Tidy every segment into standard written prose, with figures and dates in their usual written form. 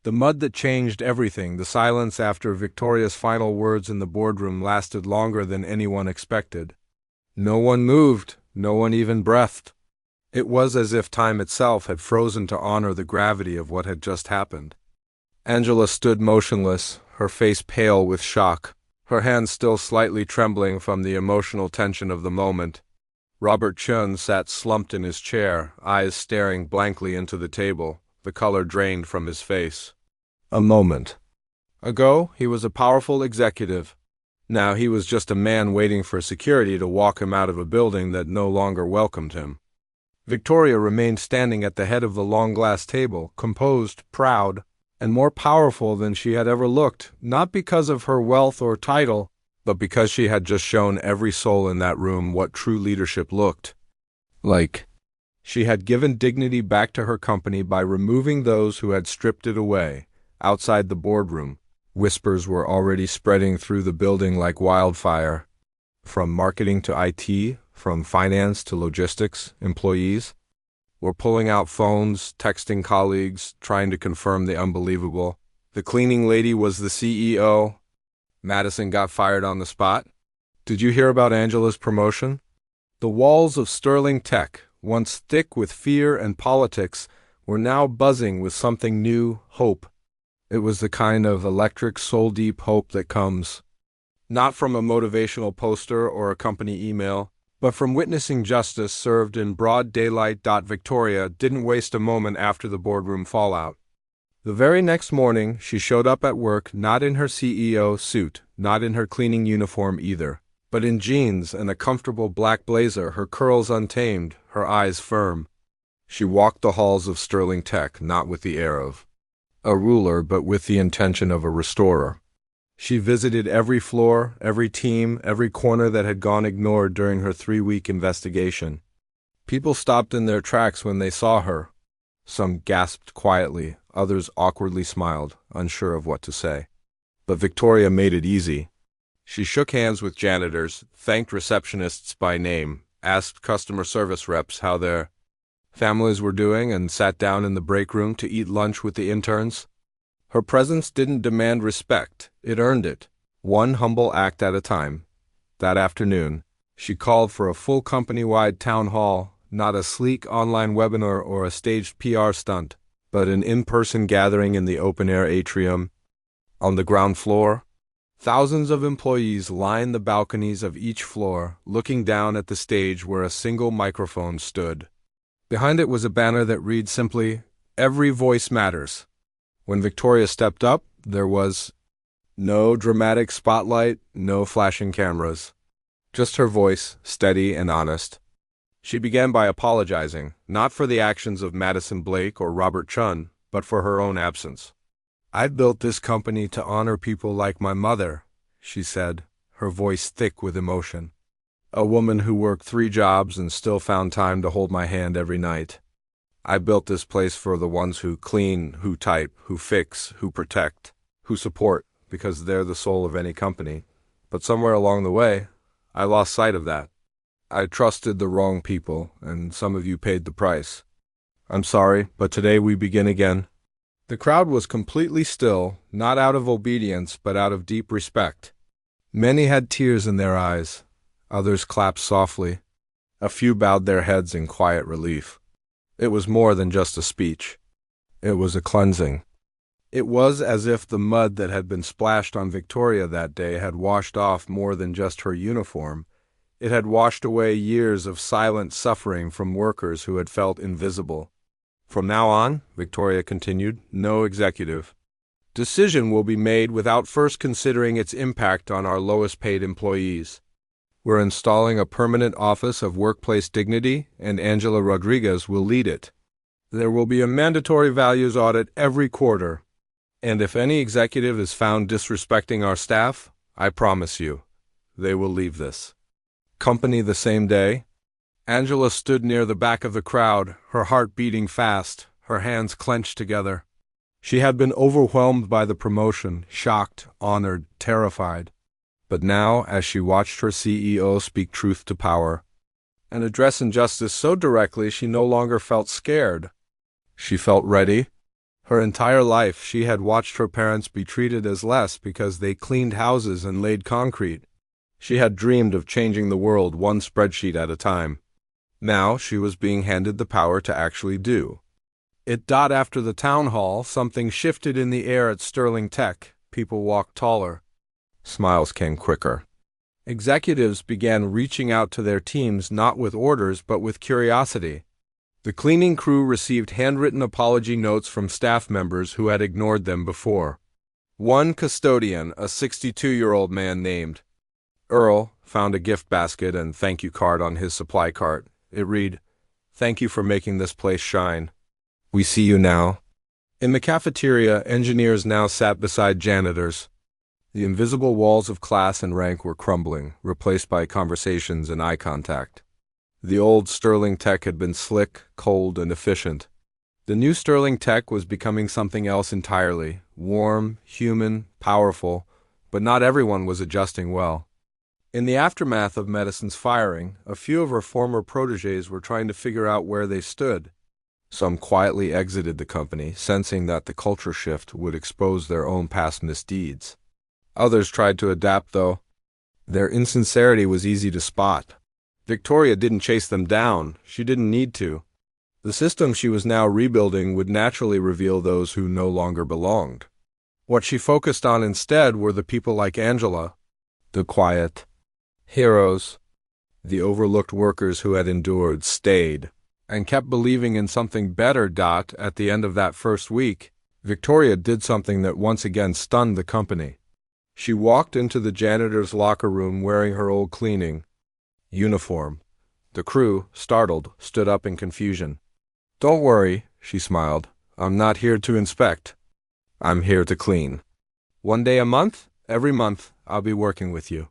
The mud that changed everything, the silence after Victoria's final words in the boardroom lasted longer than anyone expected. No one moved, no one even breathed. It was as if time itself had frozen to honor the gravity of what had just happened. Angela stood motionless, her face pale with shock, her hands still slightly trembling from the emotional tension of the moment. Robert Chun sat slumped in his chair, eyes staring blankly into the table, the color drained from his face. A moment ago, he was a powerful executive. Now he was just a man waiting for security to walk him out of a building that no longer welcomed him. Victoria remained standing at the head of the long glass table, composed, proud, and more powerful than she had ever looked, not because of her wealth or title, but because she had just shown every soul in that room what true leadership looked like. She had given dignity back to her company by removing those who had stripped it away. Outside the boardroom, whispers were already spreading through the building like wildfire. From marketing to IT, from finance to logistics, employees were pulling out phones, texting colleagues, trying to confirm the unbelievable. The cleaning lady was the CEO. Madison got fired on the spot. Did you hear about Angela's promotion? The walls of Sterling Tech, once thick with fear and politics, were now buzzing with something new, hope. It was the kind of electric, soul-deep hope that comes not from a motivational poster or a company email, but from witnessing justice served in broad daylight. Victoria didn't waste a moment after the boardroom fallout. The very next morning, she showed up at work not in her CEO suit, not in her cleaning uniform either, but in jeans and a comfortable black blazer, her curls untamed, her eyes firm. She walked the halls of Sterling Tech not with the air of a ruler, but with the intention of a restorer. She visited every floor, every team, every corner that had gone ignored during her 3-week investigation. People stopped in their tracks when they saw her. Some gasped quietly, others awkwardly smiled, unsure of what to say. But Victoria made it easy. She shook hands with janitors, thanked receptionists by name, asked customer service reps how their families were doing, and sat down in the break room to eat lunch with the interns. Her presence didn't demand respect, it earned it, one humble act at a time. That afternoon, she called for a full company-wide town hall, not a sleek online webinar or a staged PR stunt, but an in-person gathering in the open-air atrium. On the ground floor, thousands of employees lined the balconies of each floor, looking down at the stage where a single microphone stood. Behind it was a banner that read simply, "Every voice matters." When Victoria stepped up, there was no dramatic spotlight, no flashing cameras. Just her voice, steady and honest. She began by apologizing, not for the actions of Madison Blake or Robert Chun, but for her own absence. "I built this company to honor people like my mother," she said, her voice thick with emotion. "A woman who worked 3 jobs and still found time to hold my hand every night. I built this place for the ones who clean, who type, who fix, who protect, who support, because they're the soul of any company. But somewhere along the way, I lost sight of that. I trusted the wrong people, and some of you paid the price. I'm sorry, but today we begin again." The crowd was completely still, not out of obedience, but out of deep respect. Many had tears in their eyes. Others clapped softly. A few bowed their heads in quiet relief. It was more than just a speech. It was a cleansing. It was as if the mud that had been splashed on Victoria that day had washed off more than just her uniform. It had washed away years of silent suffering from workers who had felt invisible. "From now on," Victoria continued, "no executive decision will be made without first considering its impact on our lowest-paid employees. We're installing a permanent office of workplace dignity, and Angela Rodriguez will lead it. There will be a mandatory values audit every quarter. And if any executive is found disrespecting our staff, I promise you, they will leave this company the same day." Angela stood near the back of the crowd, her heart beating fast, her hands clenched together. She had been overwhelmed by the promotion, shocked, honored, terrified. But now, as she watched her CEO speak truth to power and address injustice so directly, she no longer felt scared. She felt ready. Her entire life, she had watched her parents be treated as less because they cleaned houses and laid concrete. She had dreamed of changing the world one spreadsheet at a time. Now she was being handed the power to actually do it. After the town hall, something shifted in the air at Sterling Tech. People walked taller. Smiles came quicker. Executives began reaching out to their teams not with orders but with curiosity. The cleaning crew received handwritten apology notes from staff members who had ignored them before. One custodian, a 62-year-old man named Earl, found a gift basket and thank you card on his supply cart. It read, "Thank you for making this place shine. We see you now." In the cafeteria, engineers now sat beside janitors. The invisible walls of class and rank were crumbling, replaced by conversations and eye contact. The old Sterling Tech had been slick, cold, and efficient. The new Sterling Tech was becoming something else entirely, warm, human, powerful, but not everyone was adjusting well. In the aftermath of Madison's firing, a few of her former protégés were trying to figure out where they stood. Some quietly exited the company, sensing that the culture shift would expose their own past misdeeds. Others tried to adapt, though. Their insincerity was easy to spot. Victoria didn't chase them down. She didn't need to. The system she was now rebuilding would naturally reveal those who no longer belonged. What she focused on instead were the people like Angela, the quiet heroes, the overlooked workers who had endured, stayed, and kept believing in something better. At the end of that first week, Victoria did something that once again stunned the company. She walked into the janitor's locker room wearing her old cleaning uniform. The crew, startled, stood up in confusion. "Don't worry," she smiled. "I'm not here to inspect. I'm here to clean. One day a month, every month, I'll be working with you.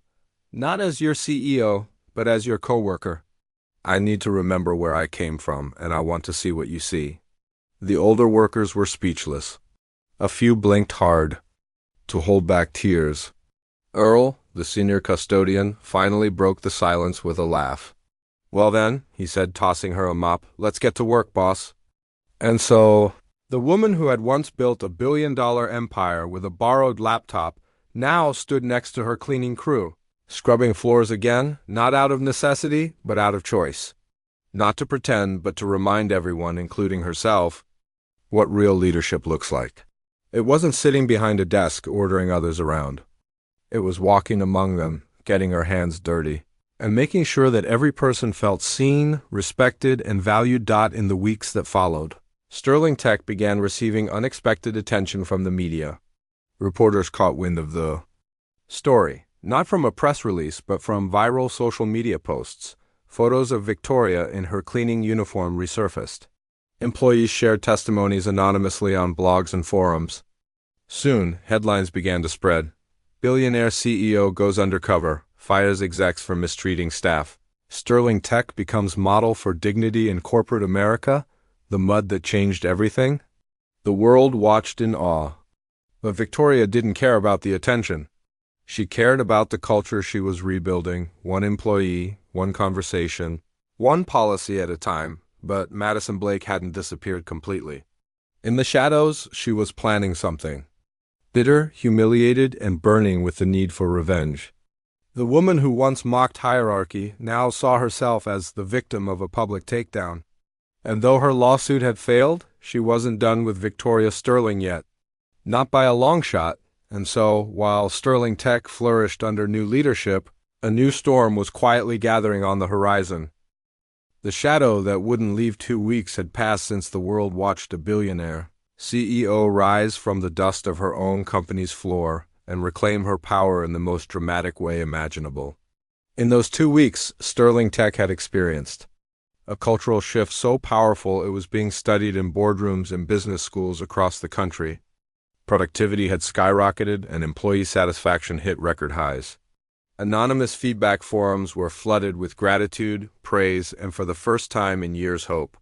Not as your CEO, but as your coworker. I need to remember where I came from, and I want to see what you see." The older workers were speechless. A few blinked hard to hold back tears. Earl, the senior custodian, finally broke the silence with a laugh. "Well then," he said, tossing her a mop, "let's get to work, boss." And so, the woman who had once built a billion-dollar empire with a borrowed laptop now stood next to her cleaning crew, scrubbing floors again, not out of necessity, but out of choice. Not to pretend, but to remind everyone, including herself, what real leadership looks like. It wasn't sitting behind a desk ordering others around. It was walking among them, getting her hands dirty, and making sure that every person felt seen, respected, and valued. In the weeks that followed, Sterling Tech began receiving unexpected attention from the media. Reporters caught wind of the story, not from a press release, but from viral social media posts. Photos of Victoria in her cleaning uniform resurfaced. Employees shared testimonies anonymously on blogs and forums. Soon, headlines began to spread. Billionaire CEO goes undercover, fires execs for mistreating staff. Sterling Tech becomes model for dignity in corporate America, the mud that changed everything. The world watched in awe. But Victoria didn't care about the attention. She cared about the culture she was rebuilding, one employee, one conversation, one policy at a time. But Madison Blake hadn't disappeared completely. In the shadows, she was planning something. Bitter, humiliated, and burning with the need for revenge. The woman who once mocked hierarchy now saw herself as the victim of a public takedown. And though her lawsuit had failed, she wasn't done with Victoria Sterling yet. Not by a long shot. And so, while Sterling Tech flourished under new leadership, a new storm was quietly gathering on the horizon. The shadow that wouldn't leave 2 weeks had passed since the world watched a billionaire CEO rise from the dust of her own company's floor and reclaim her power in the most dramatic way imaginable. In those 2 weeks, Sterling Tech had experienced a cultural shift so powerful it was being studied in boardrooms and business schools across the country. Productivity had skyrocketed and employee satisfaction hit record highs. Anonymous feedback forums were flooded with gratitude, praise, and for the first time in years, hope.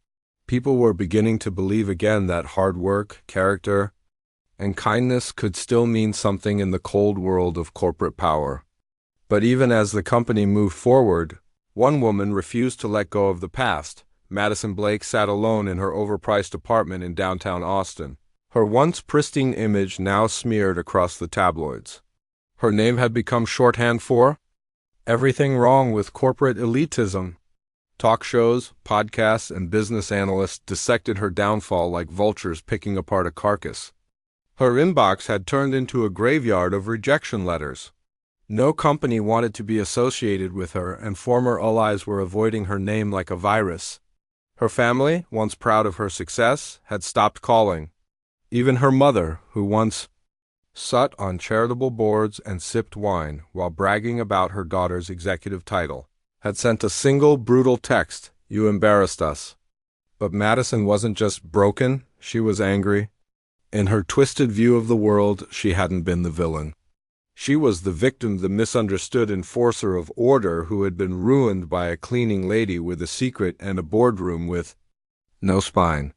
People were beginning to believe again that hard work, character, and kindness could still mean something in the cold world of corporate power. But even as the company moved forward, one woman refused to let go of the past. Madison Blake sat alone in her overpriced apartment in downtown Austin, Her once pristine image now smeared across the tabloids. Her name had become shorthand for everything wrong with corporate elitism. Talk shows, podcasts, and business analysts dissected her downfall like vultures picking apart a carcass. Her inbox had turned into a graveyard of rejection letters. No company wanted to be associated with her, and former allies were avoiding her name like a virus. Her family, once proud of her success, had stopped calling. Even her mother, who once sat on charitable boards and sipped wine while bragging about her daughter's executive title, had sent a single brutal text, "You embarrassed us." But Madison wasn't just broken, she was angry. In her twisted view of the world, she hadn't been the villain. She was the victim, the misunderstood enforcer of order who had been ruined by a cleaning lady with a secret and a boardroom with no spine.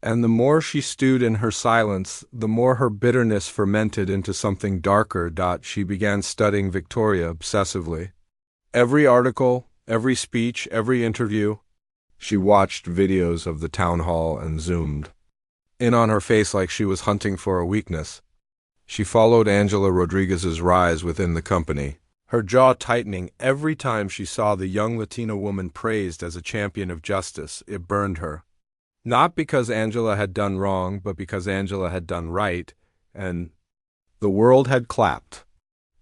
And the more she stewed in her silence, the more her bitterness fermented into something darker. She began studying Victoria obsessively. Every article, every speech, every interview. She watched videos of the town hall and zoomed in on her face like she was hunting for a weakness. She followed Angela Rodriguez's rise within the company, her jaw tightening every time she saw the young Latina woman praised as a champion of justice. It burned her. Not because Angela had done wrong, but because Angela had done right, and the world had clapped.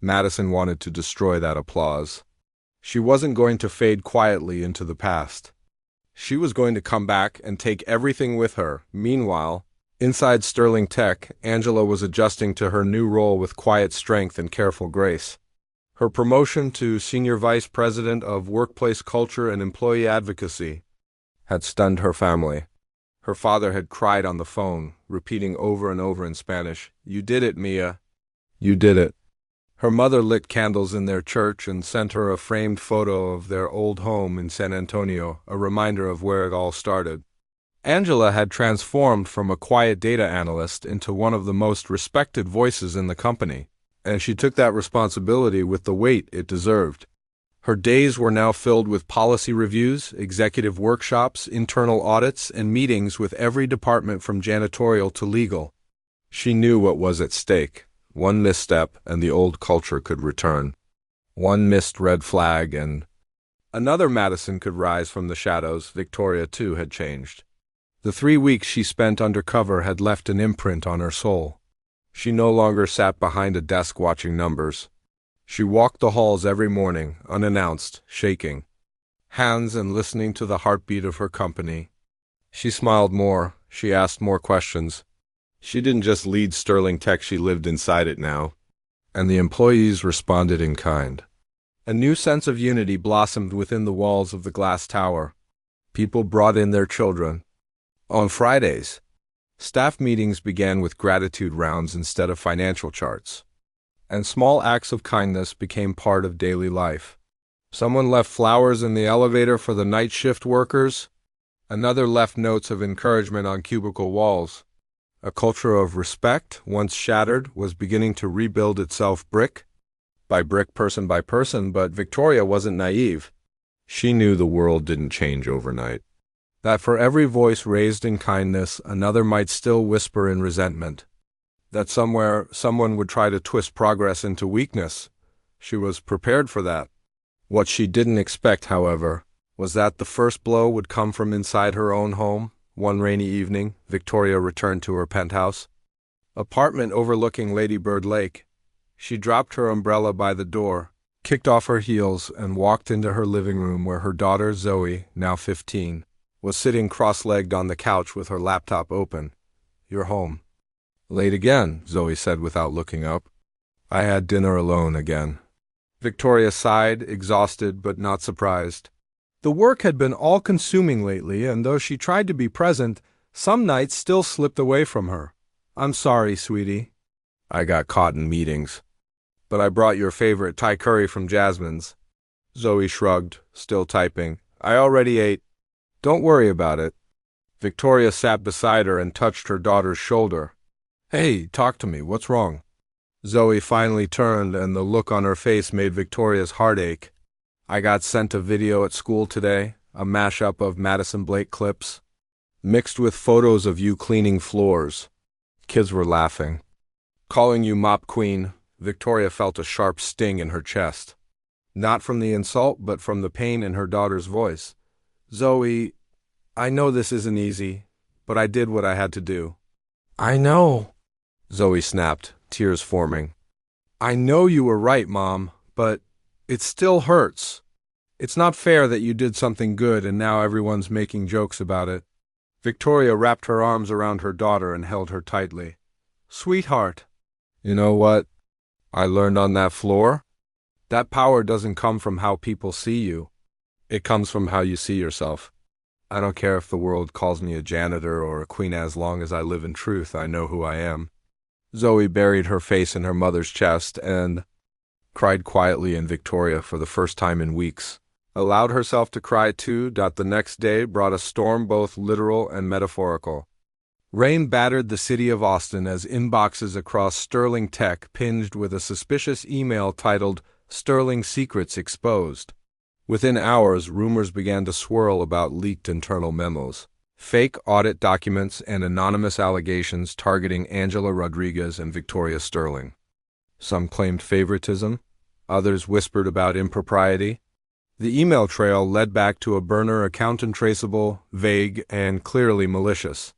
Madison wanted to destroy that applause. She wasn't going to fade quietly into the past. She was going to come back and take everything with her. Meanwhile, inside Sterling Tech, Angela was adjusting to her new role with quiet strength and careful grace. Her promotion to Senior Vice President of Workplace Culture and Employee Advocacy had stunned her family. Her father had cried on the phone, repeating over and over in Spanish, "You did it, Mia. You did it." Her mother lit candles in their church and sent her a framed photo of their old home in San Antonio, a reminder of where it all started. Angela had transformed from a quiet data analyst into one of the most respected voices in the company, and she took that responsibility with the weight it deserved. Her days were now filled with policy reviews, executive workshops, internal audits, and meetings with every department from janitorial to legal. She knew what was at stake. One misstep, and the old culture could return. One missed red flag, and another Madison could rise from the shadows. Victoria, too, had changed. The 3 weeks she spent undercover had left an imprint on her soul. She no longer sat behind a desk watching numbers. She walked the halls every morning, unannounced, shaking hands and listening to the heartbeat of her company. She smiled more. She asked more questions. She didn't just lead Sterling Tech, she lived inside it now. And the employees responded in kind. A new sense of unity blossomed within the walls of the glass tower. People brought in their children. On Fridays, staff meetings began with gratitude rounds instead of financial charts. And small acts of kindness became part of daily life. Someone left flowers in the elevator for the night shift workers. Another left notes of encouragement on cubicle walls. A culture of respect, once shattered, was beginning to rebuild itself brick by brick, person by person, but Victoria wasn't naive. She knew the world didn't change overnight. That for every voice raised in kindness, another might still whisper in resentment. That somewhere someone would try to twist progress into weakness. She was prepared for that. What she didn't expect, however, was that the first blow would come from inside her own home. One rainy evening, Victoria returned to her penthouse apartment overlooking Lady Bird Lake. She dropped her umbrella by the door, kicked off her heels, and walked into her living room where her daughter Zoe, now 15, was sitting cross-legged on the couch with her laptop open. "You're home." "Late again," Zoe said without looking up. "I had dinner alone again." Victoria sighed, exhausted but not surprised. The work had been all-consuming lately, and though she tried to be present, some nights still slipped away from her. "I'm sorry, sweetie." "I got caught in meetings. But I brought your favorite Thai curry from Jasmine's." Zoe shrugged, still typing. "I already ate." "Don't worry about it." Victoria sat beside her and touched her daughter's shoulder. "Hey, talk to me. What's wrong?" Zoe finally turned, and the look on her face made Victoria's heart ache. "I got sent a video at school today, a mashup of Madison Blake clips, mixed with photos of you cleaning floors. Kids were laughing. Calling you mop queen, Victoria felt a sharp sting in her chest. Not from the insult, but from the pain in her daughter's voice. Zoe, I know this isn't easy, but I did what I had to do. I know, Zoe snapped, tears forming. I know you were right, Mom, but it still hurts. It's not fair that you did something good and now everyone's making jokes about it. Victoria wrapped her arms around her daughter and held her tightly. Sweetheart, you know what I learned on that floor? That power doesn't come from how people see you. It comes from how you see yourself. I don't care if the world calls me a janitor or a queen, as long as I live in truth, I know who I am. Zoe buried her face in her mother's chest and cried quietly, and Victoria, for the first time in weeks, allowed herself to cry too. The next day brought a storm, both literal and metaphorical. Rain battered the city of Austin as inboxes across Sterling Tech pinged with a suspicious email titled Sterling Secrets Exposed. Within hours, rumors began to swirl about leaked internal memos, fake audit documents, and anonymous allegations targeting Angela Rodriguez and Victoria Sterling. Some claimed favoritism, others whispered about impropriety. The email trail led back to a burner account, untraceable, vague, and clearly malicious.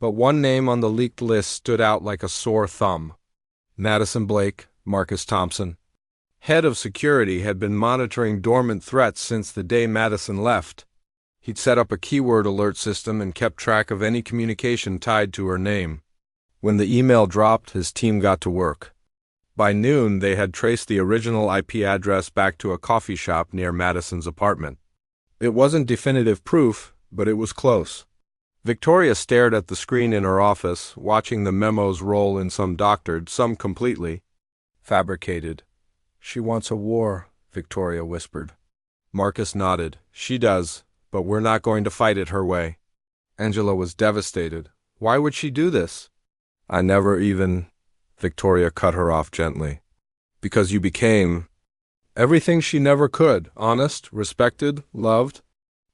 But one name on the leaked list stood out like a sore thumb. Madison Blake, Marcus Thompson. Head of security, had been monitoring dormant threats since the day Madison left. He'd set up a keyword alert system and kept track of any communication tied to her name. When the email dropped, his team got to work. By noon, they had traced the original IP address back to a coffee shop near Madison's apartment. It wasn't definitive proof, but it was close. Victoria stared at the screen in her office, watching the memos roll in, some doctored, some completely fabricated. She wants a war, Victoria whispered. Marcus nodded. She does, but we're not going to fight it her way. Angela was devastated. Why would she do this? I never even... Victoria cut her off gently. Because you became everything she never could: honest, respected, loved.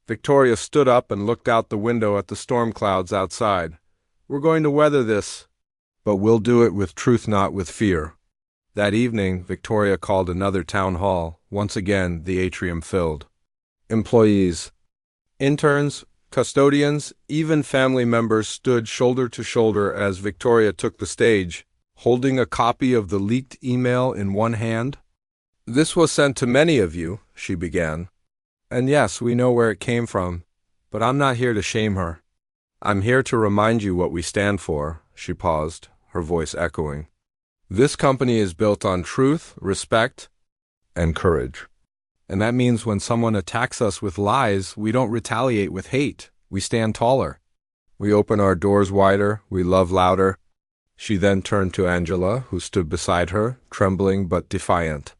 Victoria stood up and looked out the window at the storm clouds outside. We're going to weather this, but we'll do it with truth, not with fear. That evening, Victoria called another town hall. Once again, the atrium filled. Employees, interns, custodians, even family members stood shoulder to shoulder as Victoria took the stage, holding a copy of the leaked email in one hand. This was sent to many of you, she began. And yes, we know where it came from, but I'm not here to shame her. I'm here to remind you what we stand for. She paused, her voice echoing. This company is built on truth, respect, and courage. And that means when someone attacks us with lies, we don't retaliate with hate. We stand taller. We open our doors wider. We love louder. She then turned to Angela, who stood beside her, trembling but defiant.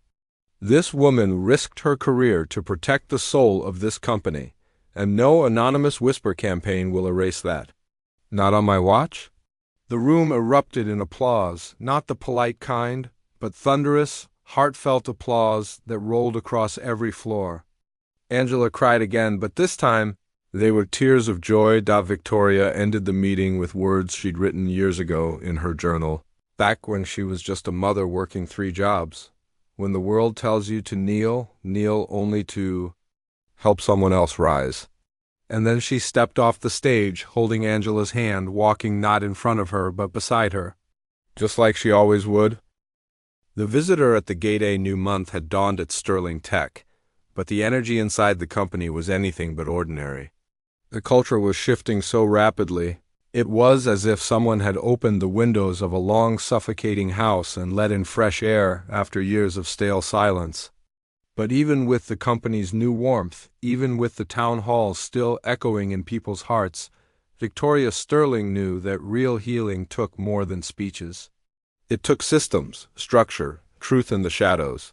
This woman risked her career to protect the soul of this company, and no anonymous whisper campaign will erase that. Not on my watch? The room erupted in applause, not the polite kind, but thunderous, heartfelt applause that rolled across every floor. Angela cried again, but this time they were tears of joy. Victoria ended the meeting with words she'd written years ago in her journal, back when she was just a mother working 3 jobs. When the world tells you to kneel, kneel only to help someone else rise. And then she stepped off the stage, holding Angela's hand, walking not in front of her, but beside her, just like she always would. The visitor at the gate. A new month had dawned at Sterling Tech, but the energy inside the company was anything but ordinary. The culture was shifting so rapidly, it was as if someone had opened the windows of a long, suffocating house and let in fresh air after years of stale silence. But even with the company's new warmth, even with the town halls still echoing in people's hearts, Victoria Sterling knew that real healing took more than speeches. It took systems, structure, truth in the shadows.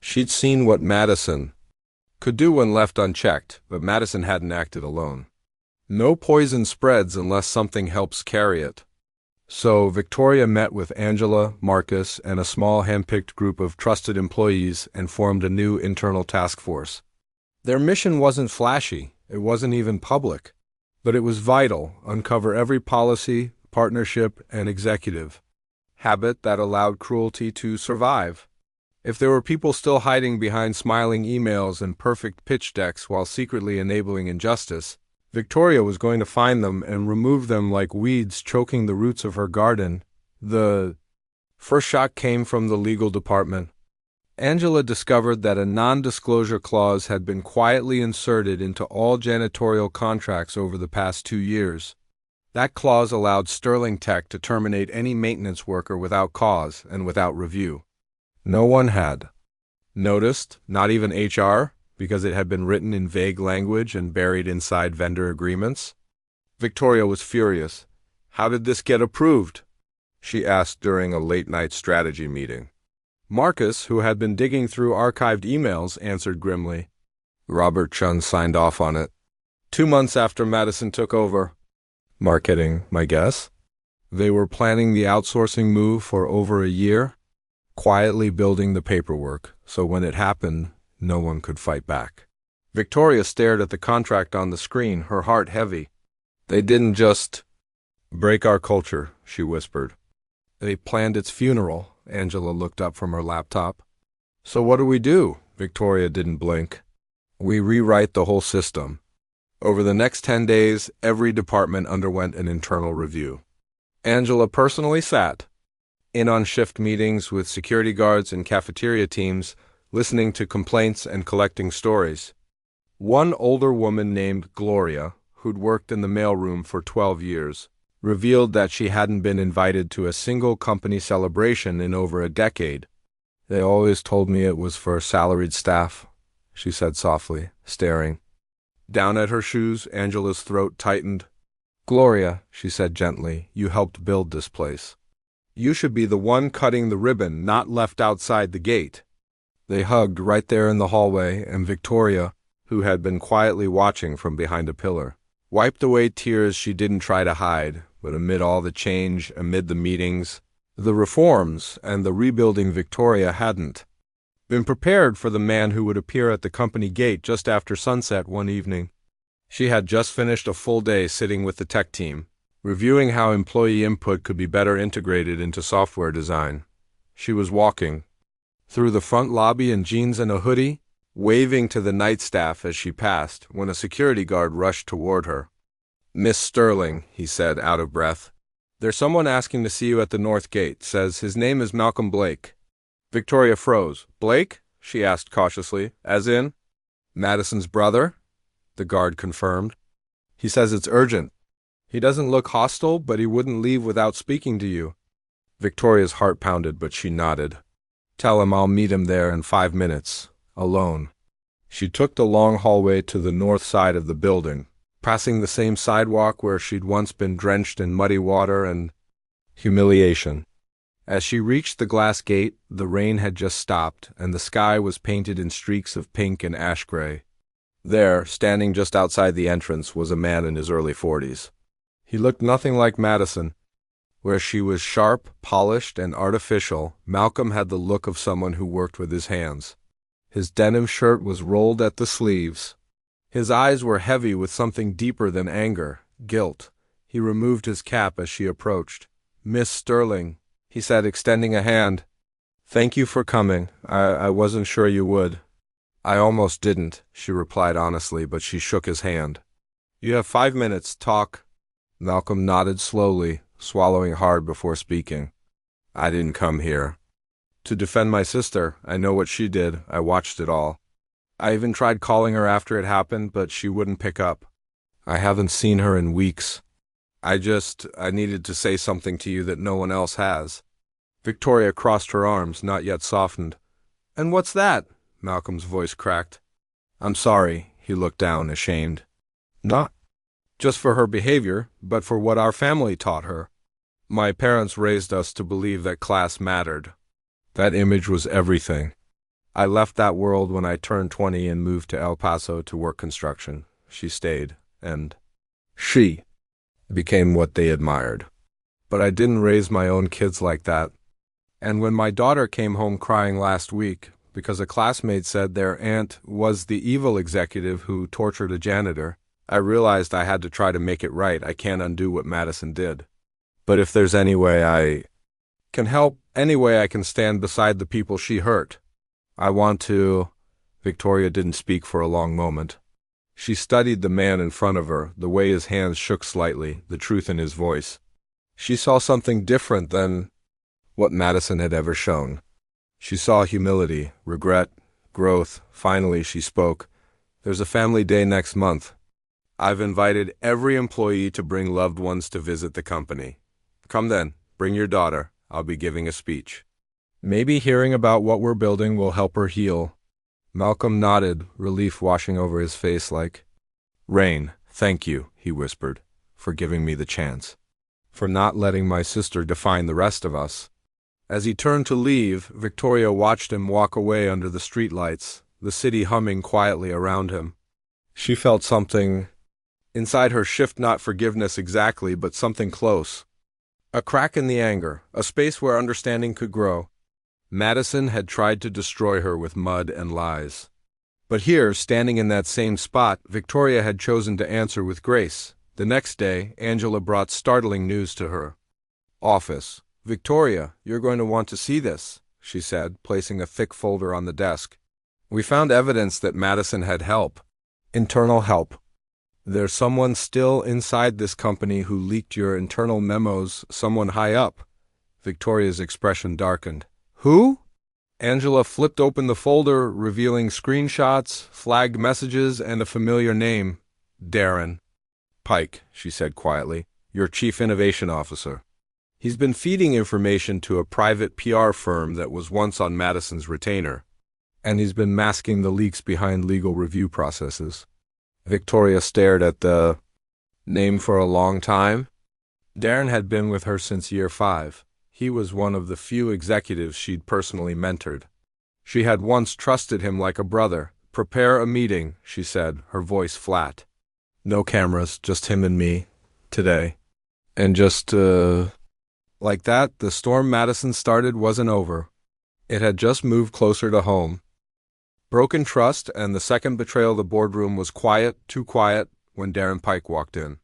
She'd seen what Madison could do when left unchecked, but Madison hadn't acted alone. No poison spreads unless something helps carry it. So Victoria met with Angela, Marcus, and a small hand-picked group of trusted employees and formed a new internal task force. Their mission wasn't flashy, it wasn't even public, but it was vital: uncover every policy, partnership, and executive. Habit that allowed cruelty to survive. If there were people still hiding behind smiling emails and perfect pitch decks while secretly enabling injustice, Victoria was going to find them and remove them like weeds choking the roots of her garden. The first shock came from the legal department. Angela discovered that a non-disclosure clause had been quietly inserted into all janitorial contracts over the past 2 years. That clause allowed Sterling Tech to terminate any maintenance worker without cause and without review. No one had noticed, not even HR, because it had been written in vague language and buried inside vendor agreements. Victoria was furious. "How did this get approved?" she asked during a late-night strategy meeting. Marcus, who had been digging through archived emails, answered grimly. Robert Chun signed off on it. 2 months after Madison took over. Marketing, my guess. They were planning the outsourcing move for over a year, quietly building the paperwork, so when it happened, no one could fight back. Victoria stared at the contract on the screen, her heart heavy. They didn't just break our culture, she whispered. They planned its funeral. Angela looked up from her laptop. So what do we do? Victoria didn't blink. We rewrite the whole system. Over the next 10 days, every department underwent an internal review. Angela personally sat in on shift meetings with security guards and cafeteria teams, listening to complaints and collecting stories. One older woman named Gloria, who'd worked in the mailroom for 12 years, revealed that she hadn't been invited to a single company celebration in over a decade. They always told me it was for salaried staff, she said softly, staring. Down at her shoes, Angela's throat tightened. Gloria, she said gently, you helped build this place. You should be the one cutting the ribbon, not left outside the gate. They hugged right there in the hallway, and Victoria, who had been quietly watching from behind a pillar, wiped away tears she didn't try to hide. But amid all the change, amid the meetings, the reforms, and the rebuilding, Victoria hadn't been prepared for the man who would appear at the company gate just after sunset one evening. She had just finished a full day sitting with the tech team, reviewing how employee input could be better integrated into software design. She was walking through the front lobby in jeans and a hoodie, waving to the night staff as she passed, when a security guard rushed toward her. Miss Sterling, he said, out of breath. There's someone asking to see you at the north gate. Says his name is Malcolm Blake. Victoria froze. Blake? She asked cautiously. As in? Madison's brother? The guard confirmed. He says it's urgent. He doesn't look hostile, but he wouldn't leave without speaking to you. Victoria's heart pounded, but she nodded. Tell him I'll meet him there in 5 minutes. Alone. She took the long hallway to the north side of the building, passing the same sidewalk where she'd once been drenched in muddy water and humiliation. As she reached the glass gate, the rain had just stopped, and the sky was painted in streaks of pink and ash gray. There, standing just outside the entrance, was a man in his early 40s. He looked nothing like Madison. Where she was sharp, polished, and artificial, Malcolm had the look of someone who worked with his hands. His denim shirt was rolled at the sleeves. His eyes were heavy with something deeper than anger, guilt. He removed his cap as she approached. Miss Sterling, he said, extending a hand. Thank you for coming. I wasn't sure you would. I almost didn't, she replied honestly, but she shook his hand. You have 5 minutes, talk. Malcolm nodded slowly, swallowing hard before speaking. I didn't come here to defend my sister. I know what she did. I watched it all. I even tried calling her after it happened, but she wouldn't pick up. I haven't seen her in weeks. I needed to say something to you that no one else has. Victoria crossed her arms, not yet softened. And what's that? Malcolm's voice cracked. I'm sorry. He looked down, ashamed. Not just for her behavior, but for what our family taught her. My parents raised us to believe that class mattered. That image was everything. I left that world when I turned 20 and moved to El Paso to work construction. She stayed, and she became what they admired. But I didn't raise my own kids like that. And when my daughter came home crying last week because a classmate said their aunt was the evil executive who tortured a janitor, I realized I had to try to make it right. I can't undo what Madison did. But if there's any way I can help, any way I can stand beside the people she hurt, I want to. Victoria didn't speak for a long moment. She studied the man in front of her, the way his hands shook slightly, the truth in his voice. She saw something different than what Madison had ever shown. She saw humility, regret, growth. Finally, she spoke. There's a family day next month. I've invited every employee to bring loved ones to visit the company. Come then, bring your daughter. I'll be giving a speech. Maybe hearing about what we're building will help her heal. Malcolm nodded, relief washing over his face like rain. Thank you, he whispered, for giving me the chance. For not letting my sister define the rest of us. As he turned to leave, Victoria watched him walk away under the streetlights, the city humming quietly around him. She felt something inside her shift, not forgiveness exactly, but something close. A crack in the anger, a space where understanding could grow. Madison had tried to destroy her with mud and lies. But here, standing in that same spot, Victoria had chosen to answer with grace. The next day, Angela brought startling news to her office. Victoria, you're going to want to see this, she said, placing a thick folder on the desk. We found evidence that Madison had help. Internal help. There's someone still inside this company who leaked your internal memos, someone high up. Victoria's expression darkened. Who? Angela flipped open the folder, revealing screenshots, flagged messages, and a familiar name. Darren. Pike, she said quietly, your Chief Innovation Officer. He's been feeding information to a private PR firm that was once on Madison's retainer, and he's been masking the leaks behind legal review processes. Victoria stared at the name for a long time. Darren had been with her since year 5. He was one of the few executives she'd personally mentored. She had once trusted him like a brother. Prepare a meeting, she said, her voice flat. No cameras, just him and me, today. And just, like that, the storm Madison started wasn't over. It had just moved closer to home. Broken trust and the second betrayal of the boardroom was quiet, too quiet, when Darren Pike walked in.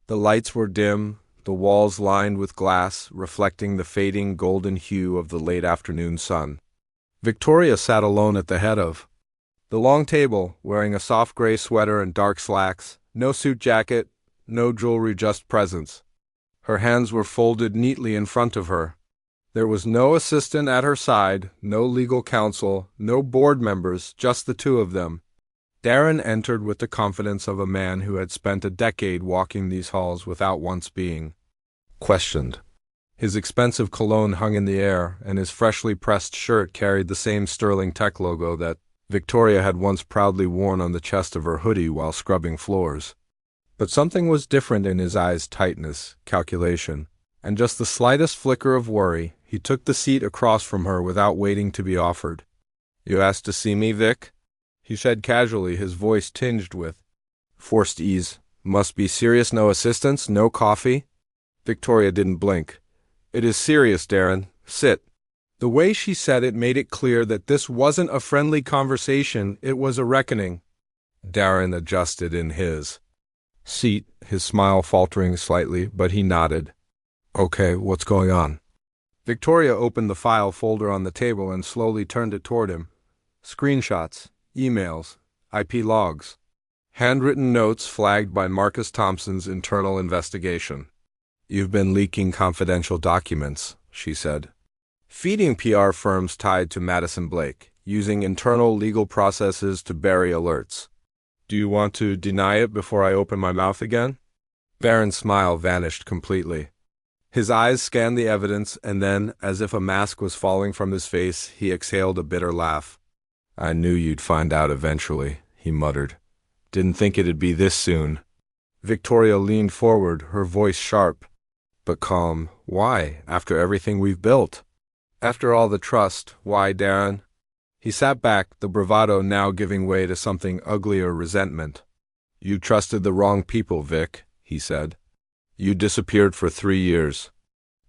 The lights were dim, the walls lined with glass, reflecting the fading golden hue of the late afternoon sun. Victoria sat alone at the head of the long table, wearing a soft gray sweater and dark slacks, no suit jacket, no jewelry, just presence. Her hands were folded neatly in front of her. There was no assistant at her side, no legal counsel, no board members, just the two of them. Darren entered with the confidence of a man who had spent a decade walking these halls without once being questioned. His expensive cologne hung in the air, and his freshly pressed shirt carried the same Sterling Tech logo that Victoria had once proudly worn on the chest of her hoodie while scrubbing floors. But something was different in his eyes' tightness, calculation, and just the slightest flicker of worry. He took the seat across from her without waiting to be offered. You asked to see me, Vic? He said casually, his voice tinged with forced ease. Must be serious, no assistance, no coffee? Victoria didn't blink. It is serious, Darren. Sit. The way she said it made it clear that this wasn't a friendly conversation, it was a reckoning. Darren adjusted in his seat, his smile faltering slightly, but he nodded. Okay, what's going on? Victoria opened the file folder on the table and slowly turned it toward him. Screenshots, emails, IP logs, handwritten notes flagged by Marcus Thompson's internal investigation. You've been leaking confidential documents, she said. Feeding PR firms tied to Madison Blake, using internal legal processes to bury alerts. Do you want to deny it before I open my mouth again? Darren's smile vanished completely. His eyes scanned the evidence, and then, as if a mask was falling from his face, he exhaled a bitter laugh. I knew you'd find out eventually, he muttered. Didn't think it'd be this soon. Victoria leaned forward, her voice sharp, but calm. Why, after everything we've built? After all the trust, why, Darren? He sat back, the bravado now giving way to something uglier, resentment. You trusted the wrong people, Vic, he said. You disappeared for 3 years.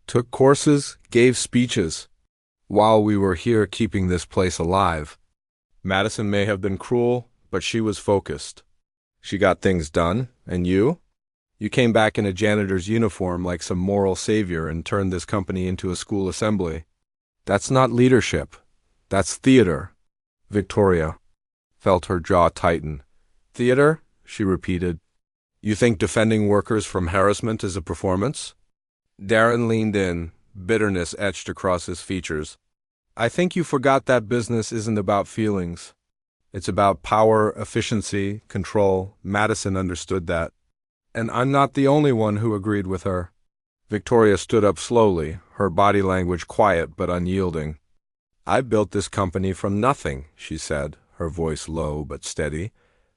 Took courses, gave speeches, while we were here keeping this place alive. Madison may have been cruel, but she was focused. She got things done, and you? You came back in a janitor's uniform like some moral savior and turned this company into a school assembly. That's not leadership. That's theater. Victoria felt her jaw tighten. Theater? She repeated. You think defending workers from harassment is a performance? Darren leaned in, bitterness etched across his features. I think you forgot that business isn't about feelings. It's about power, efficiency, control. Madison understood that. And I'm not the only one who agreed with her. Victoria stood up slowly, her body language quiet but unyielding. I built this company from nothing, she said, her voice low but steady,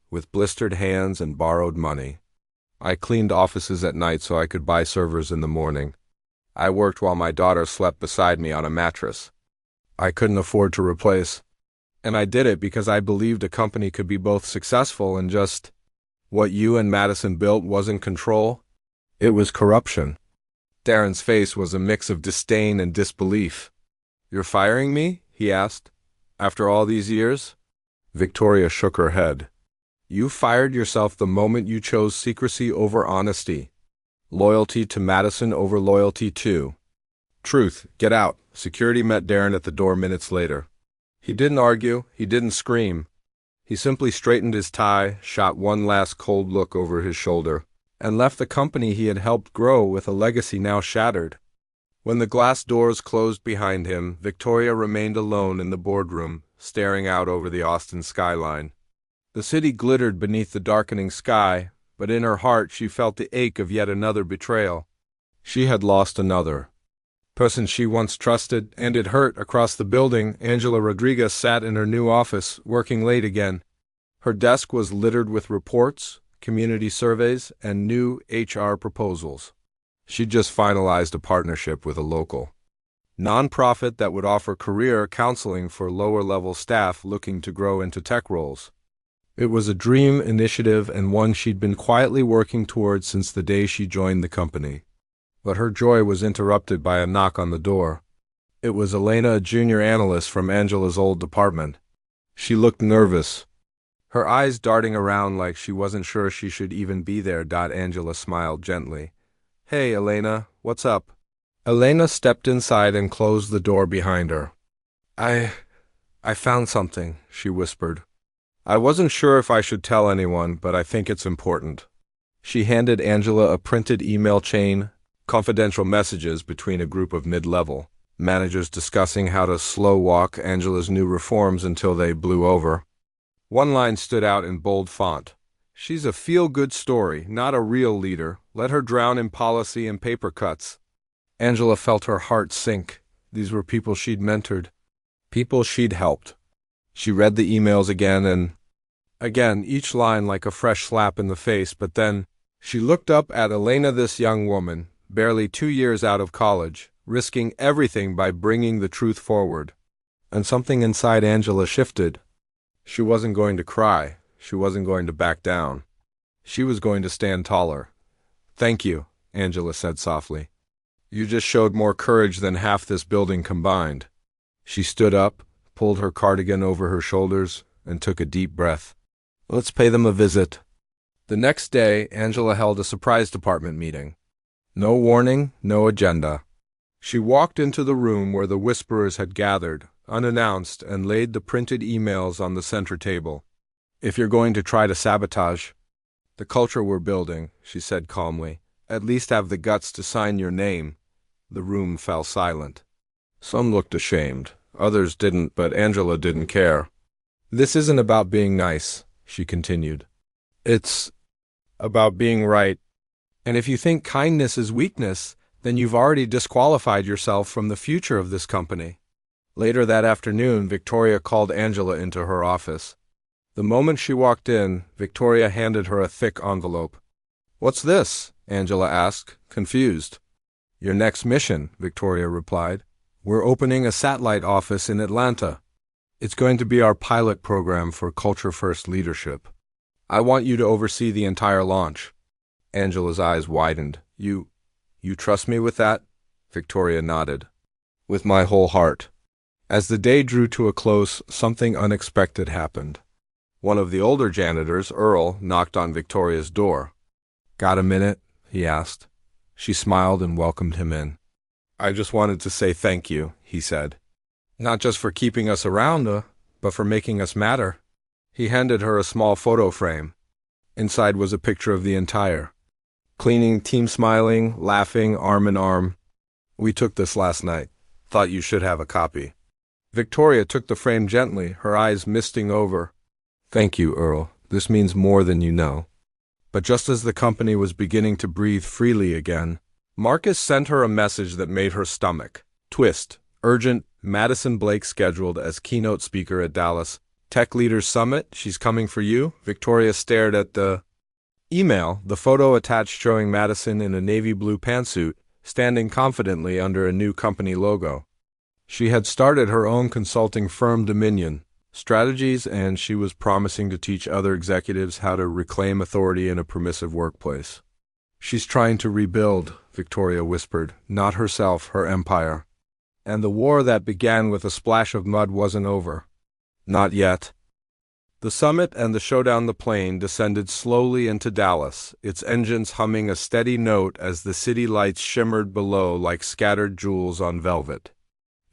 with blistered hands and borrowed money. I cleaned offices at night so I could buy servers in the morning. I worked while my daughter slept beside me on a mattress I couldn't afford to replace. And I did it because I believed a company could be both successful and just what you and Madison built wasn't control. It was corruption. Darren's face was a mix of disdain and disbelief. You're firing me? He asked. After all these years? Victoria shook her head. You fired yourself the moment you chose secrecy over honesty. Loyalty to Madison over loyalty to truth. Get out. Security met Darren at the door minutes later. He didn't argue. He didn't scream. He simply straightened his tie, shot one last cold look over his shoulder, and left the company he had helped grow with a legacy now shattered. When the glass doors closed behind him, Victoria remained alone in the boardroom, staring out over the Austin skyline. The city glittered beneath the darkening sky, but in her heart she felt the ache of yet another betrayal. She had lost another person she once trusted, and it hurt. Across the building, Angela Rodriguez sat in her new office, working late again. Her desk was littered with reports, community surveys, and new HR proposals. She'd just finalized a partnership with a local nonprofit that would offer career counseling for lower-level staff looking to grow into tech roles. It was a dream initiative and one she'd been quietly working towards since the day she joined the company. But her joy was interrupted by a knock on the door. It was Elena, a junior analyst from Angela's old department. She looked nervous, her eyes darting around like she wasn't sure she should even be there. Angela smiled gently. Hey, Elena, what's up? Elena stepped inside and closed the door behind her. I found something, she whispered. I wasn't sure if I should tell anyone, but I think it's important. She handed Angela a printed email chain, confidential messages between a group of mid-level managers discussing how to slow-walk Angela's new reforms until they blew over. One line stood out in bold font. She's a feel-good story, not a real leader. Let her drown in policy and paper cuts. Angela felt her heart sink. These were people she'd mentored, people she'd helped. She read the emails again and again, each line like a fresh slap in the face, but then she looked up at Elena, this young woman, barely 2 years out of college, risking everything by bringing the truth forward. And something inside Angela shifted. She wasn't going to cry. She wasn't going to back down. She was going to stand taller. Thank you, Angela said softly. You just showed more courage than half this building combined. She stood up, pulled her cardigan over her shoulders, and took a deep breath. Let's pay them a visit. The next day, Angela held a surprise department meeting. No warning, no agenda. She walked into the room where the whisperers had gathered, unannounced, and laid the printed emails on the center table. If you're going to try to sabotage the culture we're building, she said calmly, at least have the guts to sign your name. The room fell silent. Some looked ashamed. Others didn't, but Angela didn't care. This isn't about being nice, she continued. It's about being right. And if you think kindness is weakness, then you've already disqualified yourself from the future of this company. Later that afternoon, Victoria called Angela into her office. The moment she walked in, Victoria handed her a thick envelope. What's this? Angela asked, confused. Your next mission, Victoria replied. We're opening a satellite office in Atlanta. It's going to be our pilot program for culture-first leadership. I want you to oversee the entire launch. Angela's eyes widened. You trust me with that? Victoria nodded. With my whole heart. As the day drew to a close, something unexpected happened. One of the older janitors, Earl, knocked on Victoria's door. Got a minute? he asked. She smiled and welcomed him in. I just wanted to say thank you, he said. Not just for keeping us around, but for making us matter. He handed her a small photo frame. Inside was a picture of the entire cleaning team, smiling, laughing, arm in arm. We took this last night. Thought you should have a copy. Victoria took the frame gently, her eyes misting over. Thank you, Earl. This means more than you know. But just as the company was beginning to breathe freely again, Marcus sent her a message that made her stomach twist. Urgent, Madison Blake scheduled as keynote speaker at Dallas Tech Leaders Summit. She's coming for you. Victoria stared at the email, the photo attached showing Madison in a navy blue pantsuit, standing confidently under a new company logo. She had started her own consulting firm, Dominion Strategies, and she was promising to teach other executives how to reclaim authority in a permissive workplace. She's trying to rebuild, Victoria whispered, not herself, her empire. And the war that began with a splash of mud wasn't over. Not yet. The summit and the showdown the plane descended slowly into Dallas, its engines humming a steady note as the city lights shimmered below like scattered jewels on velvet.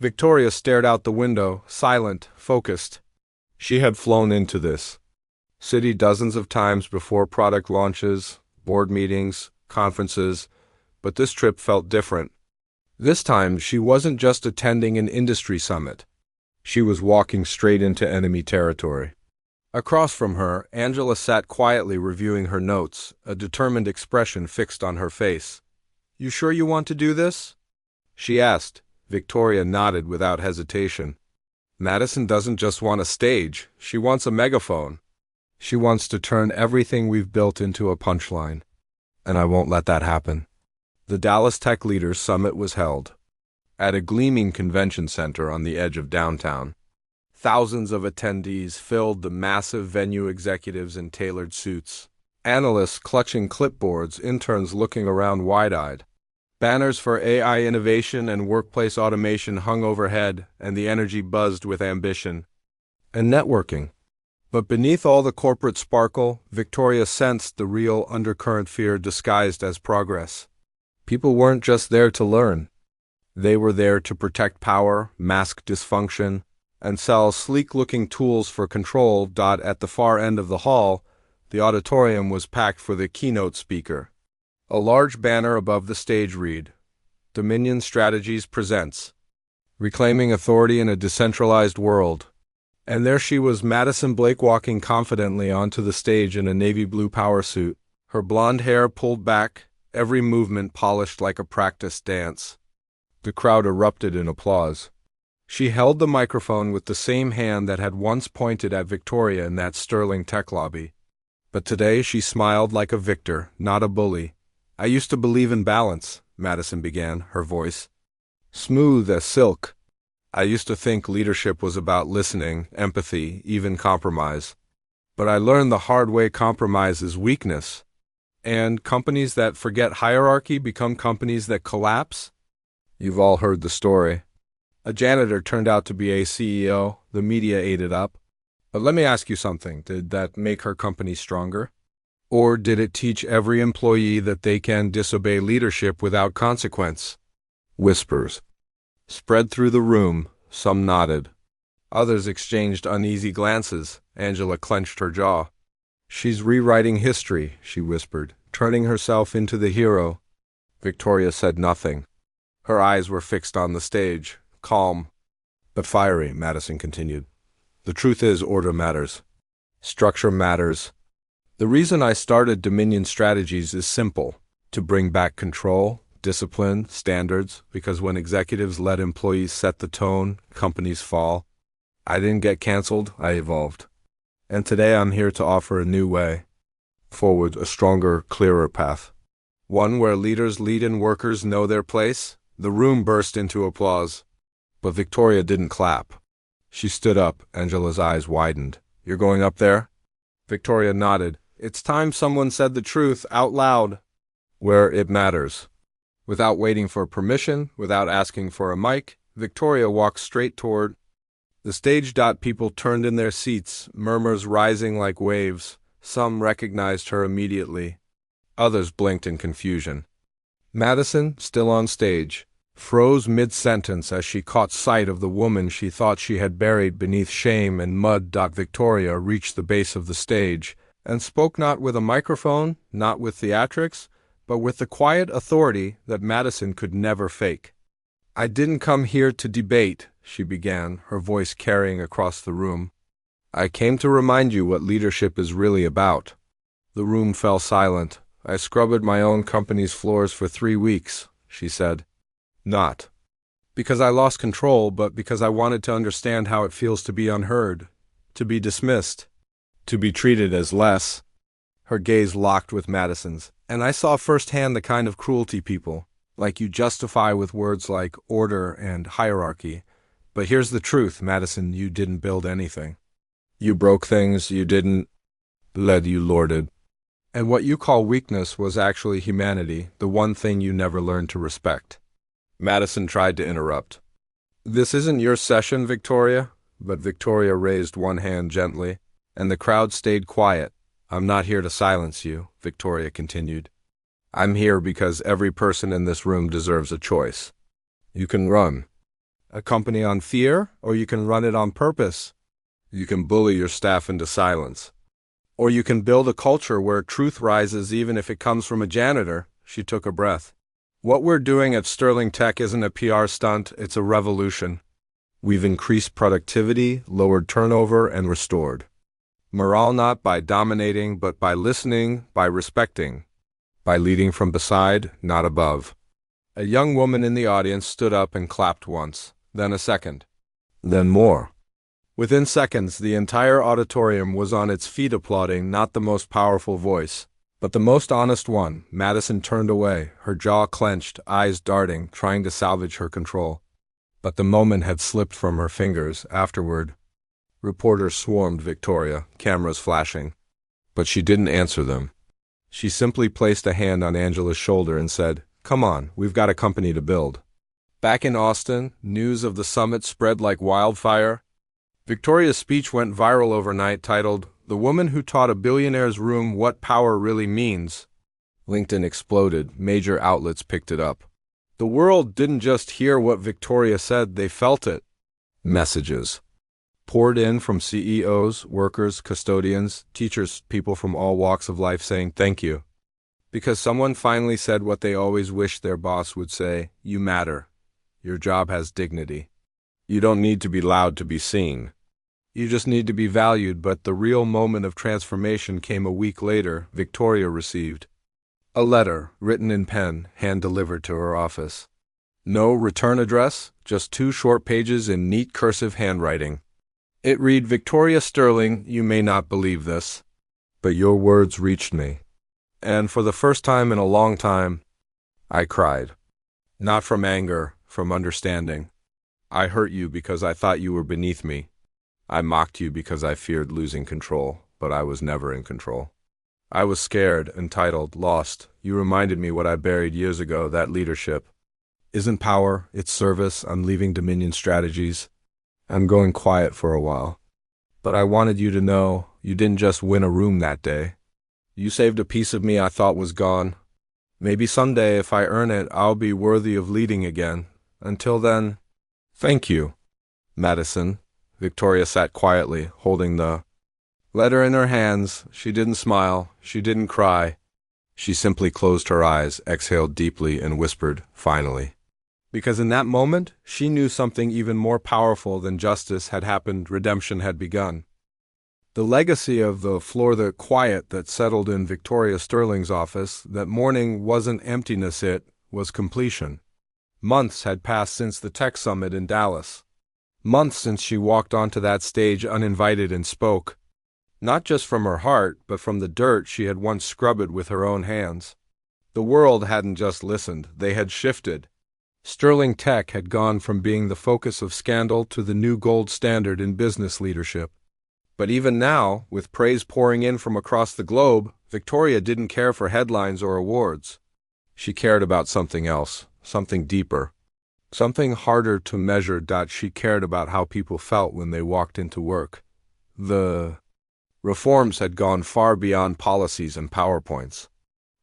Victoria stared out the window, silent, focused. She had flown into this city dozens of times before product launches, board meetings, conferences, but this trip felt different. This time, she wasn't just attending an industry summit. She was walking straight into enemy territory. Across from her, Angela sat quietly reviewing her notes, a determined expression fixed on her face. You sure you want to do this? She asked. Victoria nodded without hesitation. Madison doesn't just want a stage, she wants a megaphone. She wants to turn everything we've built into a punchline. And I won't let that happen. The Dallas Tech Leaders Summit was held at a gleaming convention center on the edge of downtown. Thousands of attendees filled the massive venue, executives in tailored suits, analysts clutching clipboards, interns looking around wide-eyed. Banners for AI innovation and workplace automation hung overhead, and the energy buzzed with ambition and networking. But beneath all the corporate sparkle, Victoria sensed the real undercurrent, fear disguised as progress. People weren't just there to learn. They were there to protect power, mask dysfunction, and sell sleek-looking tools for control. At the far end of the hall, the auditorium was packed for the keynote speaker. A large banner above the stage read, Dominion Strategies presents, Reclaiming Authority in a Decentralized World. And there she was, Madison Blake, walking confidently onto the stage in a navy blue power suit, her blonde hair pulled back, every movement polished like a practiced dance. The crowd erupted in applause. She held the microphone with the same hand that had once pointed at Victoria in that sterling tech lobby. But today she smiled like a victor, not a bully. I used to believe in balance, Madison began, her voice smooth as silk. I used to think leadership was about listening, empathy, even compromise. But I learned the hard way compromise is weakness. And companies that forget hierarchy become companies that collapse. You've all heard the story. A janitor turned out to be a CEO, the media ate it up. But let me ask you something, did that make her company stronger? Or did it teach every employee that they can disobey leadership without consequence? Whispers spread through the room, some nodded. Others exchanged uneasy glances. Angela clenched her jaw. She's rewriting history, she whispered, turning herself into the hero. Victoria said nothing. Her eyes were fixed on the stage, calm, but fiery, Madison continued. The truth is, order matters. Structure matters. The reason I started Dominion Strategies is simple, to bring back control, discipline, standards, because when executives let employees set the tone, companies fall. I didn't get canceled, I evolved. And today I'm here to offer a new way forward, a stronger, clearer path. One where leaders lead and workers know their place. The room burst into applause. But Victoria didn't clap. She stood up. Angela's eyes widened. You're going up there? Victoria nodded. It's time someone said the truth out loud. Where it matters. Without waiting for permission, without asking for a mic, Victoria walked straight toward the stage. People turned in their seats, murmurs rising like waves. Some recognized her immediately. Others blinked in confusion. Madison, still on stage, froze mid-sentence as she caught sight of the woman she thought she had buried beneath shame and mud. Victoria reached the base of the stage and spoke not with a microphone, not with theatrics, but with the quiet authority that Madison could never fake. "I didn't come here to debate," she began, her voice carrying across the room. "I came to remind you what leadership is really about." The room fell silent. "I scrubbed my own company's floors for 3 weeks," she said. "Not because I lost control, but because I wanted to understand how it feels to be unheard, to be dismissed, to be treated as less." Her gaze locked with Madison's, and I saw firsthand the kind of cruelty people, like you, justify with words like order and hierarchy. But here's the truth, Madison, you didn't build anything. You broke things, you didn't lead, you lorded. And what you call weakness was actually humanity, the one thing you never learned to respect. Madison tried to interrupt. "This isn't your session, Victoria," but Victoria raised one hand gently, and the crowd stayed quiet. "I'm not here to silence you," Victoria continued. "I'm here because every person in this room deserves a choice. You can run a company on fear, or you can run it on purpose. You can bully your staff into silence, or you can build a culture where truth rises even if it comes from a janitor." She took a breath. "What we're doing at Sterling Tech isn't a PR stunt, it's a revolution. We've increased productivity, lowered turnover, and restored morale, not by dominating, but by listening, by respecting, by leading from beside, not above." A young woman in the audience stood up and clapped once, then a second, then more. Within seconds, the entire auditorium was on its feet applauding not the most powerful voice, but the most honest one. Madison turned away, her jaw clenched, eyes darting, trying to salvage her control. But the moment had slipped from her fingers. Afterward, reporters swarmed Victoria, cameras flashing. But she didn't answer them. She simply placed a hand on Angela's shoulder and said, "Come on, we've got a company to build." Back in Austin, news of the summit spread like wildfire. Victoria's speech went viral overnight, titled, "The Woman Who Taught a Billionaire's Room What Power Really Means." LinkedIn exploded. Major outlets picked it up. The world didn't just hear what Victoria said, they felt it. Messages poured in from CEOs, workers, custodians, teachers, people from all walks of life saying thank you. Because someone finally said what they always wished their boss would say, "You matter. Your job has dignity. You don't need to be loud to be seen. You just need to be valued." But the real moment of transformation came a week later. Victoria received a letter, written in pen, hand-delivered to her office. No return address, just 2 short pages in neat cursive handwriting. It read, "Victoria Sterling, you may not believe this, but your words reached me. And for the first time in a long time, I cried. Not from anger, from understanding. I hurt you because I thought you were beneath me. I mocked you because I feared losing control, but I was never in control. I was scared, entitled, lost. You reminded me what I buried years ago, that leadership isn't power, it's service. I'm leaving Dominion Strategies. I'm going quiet for a while. But I wanted you to know you didn't just win a room that day. You saved a piece of me I thought was gone. Maybe someday, if I earn it, I'll be worthy of leading again. Until then, thank you." Madison. Victoria sat quietly, holding the letter in her hands. She didn't smile. She didn't cry. She simply closed her eyes, exhaled deeply, and whispered, "Finally." Because in that moment, she knew something even more powerful than justice had happened, redemption had begun. The legacy of the floor, the quiet that settled in Victoria Sterling's office, that morning wasn't emptiness, it was completion. Months had passed since the tech summit in Dallas. Months since she walked onto that stage uninvited and spoke, not just from her heart, but from the dirt she had once scrubbed with her own hands. The world hadn't just listened, they had shifted. Sterling Tech had gone from being the focus of scandal to the new gold standard in business leadership. But even now, with praise pouring in from across the globe, Victoria didn't care for headlines or awards. She cared about something else, something deeper, something harder to measure. She cared about how people felt when they walked into work. The reforms had gone far beyond policies and PowerPoints.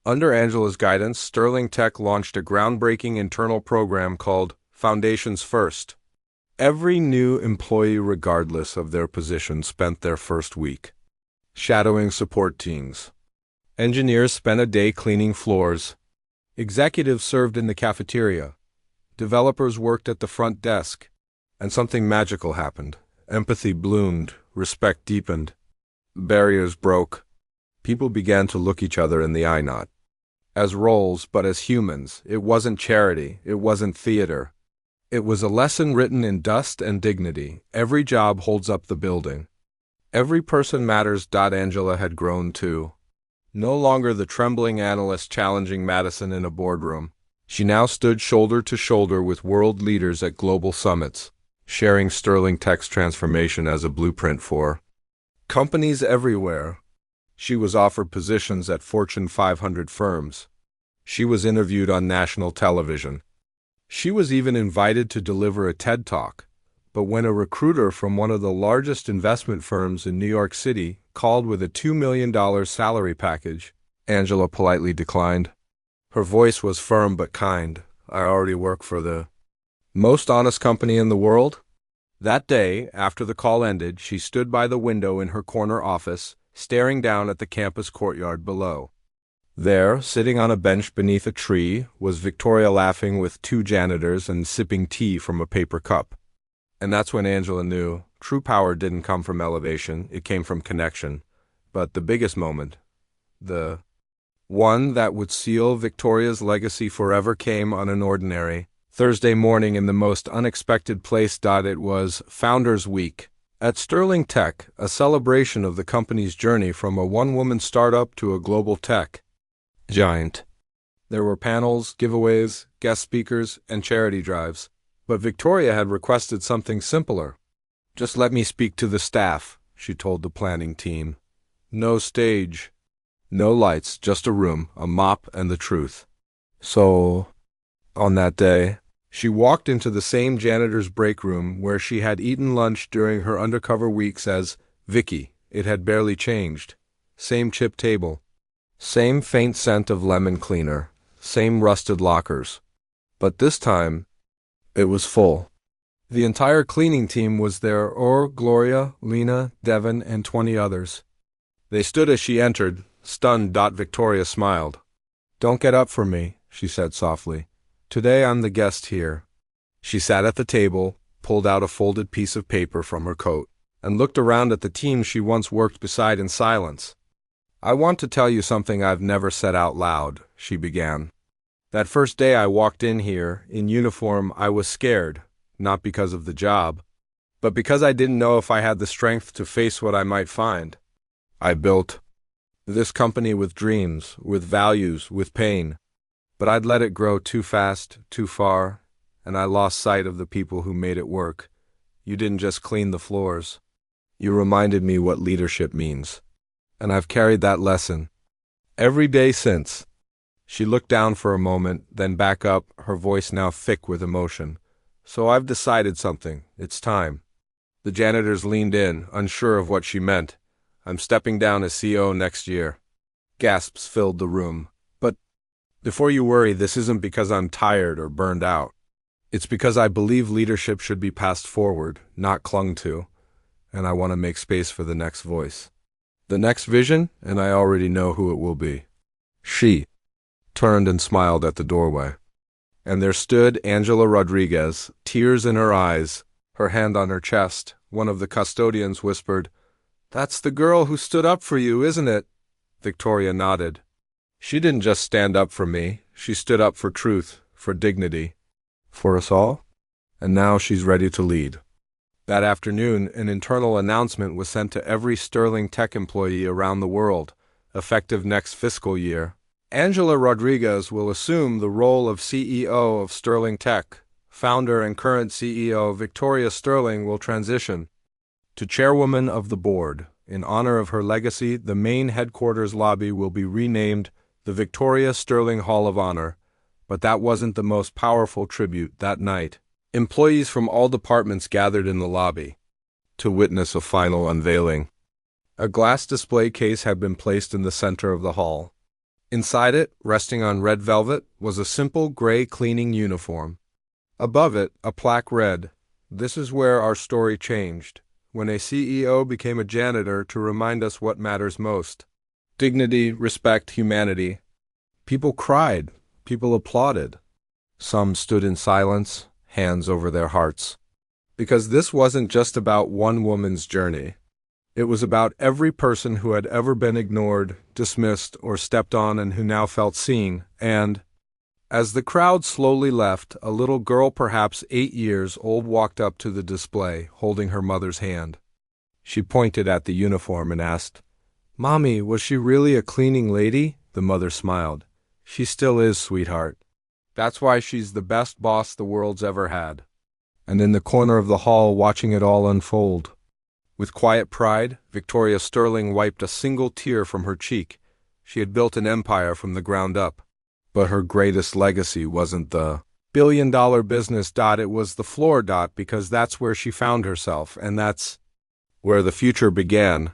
Under Angela's guidance, Sterling Tech launched a groundbreaking internal program called Foundations First. Every new employee, regardless of their position, spent their first week shadowing support teams. Engineers spent a day cleaning floors. Executives served in the cafeteria. Developers worked at the front desk. And something magical happened. Empathy bloomed. Respect deepened. Barriers broke. People began to look each other in the eye, not as roles, but as humans. It wasn't charity. It wasn't theater. It was a lesson written in dust and dignity. Every job holds up the building. Every person matters. Angela had grown too. No longer the trembling analyst challenging Madison in a boardroom. She now stood shoulder to shoulder with world leaders at global summits, sharing Sterling Tech's transformation as a blueprint for companies everywhere. She was offered positions at Fortune 500 firms. She was interviewed on national television. She was even invited to deliver a TED Talk. But when a recruiter from one of the largest investment firms in New York City called with a $2 million salary package, Angela politely declined. Her voice was firm but kind. I already work for the most honest company in the world. That day, after the call ended, she stood by the window in her corner office, staring down at the campus courtyard below. There, sitting on a bench beneath a tree, was Victoria, laughing with two janitors and sipping tea from a paper cup. And that's when Angela knew true power didn't come from elevation, it came from connection. But the biggest moment, the one that would seal Victoria's legacy forever, came on an ordinary Thursday morning in the most unexpected place. It was Founders Week at Sterling Tech, a celebration of the company's journey from a one-woman startup to a global tech giant. There were panels, giveaways, guest speakers, and charity drives. But Victoria had requested something simpler. Just let me speak to the staff, she told the planning team. No stage, no lights, just a room, a mop, and the truth. So, on that day, she walked into the same janitor's break room where she had eaten lunch during her undercover weeks as Vicky. It had barely changed. Same chip table. Same faint scent of lemon cleaner. Same rusted lockers. But this time, it was full. The entire cleaning team was there, Gloria, Lena, Devon, and 20 others. They stood as she entered, stunned. Victoria smiled. Don't get up for me, she said softly. Today I'm the guest here. She sat at the table, pulled out a folded piece of paper from her coat, and looked around at the team she once worked beside in silence. I want to tell you something I've never said out loud, she began. That first day I walked in here, in uniform, I was scared, not because of the job, but because I didn't know if I had the strength to face what I might find. I built this company with dreams, with values, with pain, but I'd let it grow too fast, too far, and I lost sight of the people who made it work. You didn't just clean the floors. You reminded me what leadership means, and I've carried that lesson every day since. She looked down for a moment, then back up, her voice now thick with emotion. So I've decided something. It's time. The janitors leaned in, unsure of what she meant. I'm stepping down as CEO next year. Gasps filled the room. But before you worry, this isn't because I'm tired or burned out. It's because I believe leadership should be passed forward, not clung to, and I want to make space for the next voice. The next vision, and I already know who it will be. She turned and smiled at the doorway. And there stood Angela Rodriguez, tears in her eyes, her hand on her chest. One of the custodians whispered, "That's the girl who stood up for you, isn't it?" Victoria nodded. She didn't just stand up for me. She stood up for truth, for dignity, for us all. And now she's ready to lead. That afternoon, an internal announcement was sent to every Sterling Tech employee around the world. Effective next fiscal year, Angela Rodriguez will assume the role of CEO of Sterling Tech. Founder and current CEO Victoria Sterling will transition to chairwoman of the board. In honor of her legacy, the main headquarters lobby will be renamed the Victoria Sterling Hall of Honor. But that wasn't the most powerful tribute that night. Employees from all departments gathered in the lobby to witness a final unveiling. A glass display case had been placed in the center of the hall. Inside it, resting on red velvet, was a simple gray cleaning uniform. Above it, a plaque read, "This is where our story changed, when a CEO became a janitor to remind us what matters most. Dignity, respect, humanity." People cried. People applauded. Some stood in silence, hands over their hearts. Because this wasn't just about one woman's journey. It was about every person who had ever been ignored, dismissed, or stepped on and who now felt seen. And, as the crowd slowly left, a little girl perhaps 8 years old walked up to the display, holding her mother's hand. She pointed at the uniform and asked, "Mommy, was she really a cleaning lady?" The mother smiled. "She still is, sweetheart. That's why she's the best boss the world's ever had." And in the corner of the hall, watching it all unfold, with quiet pride, Victoria Sterling wiped a single tear from her cheek. She had built an empire from the ground up. But her greatest legacy wasn't the billion-dollar business. It was the floor. Because that's where she found herself, and that's where the future began.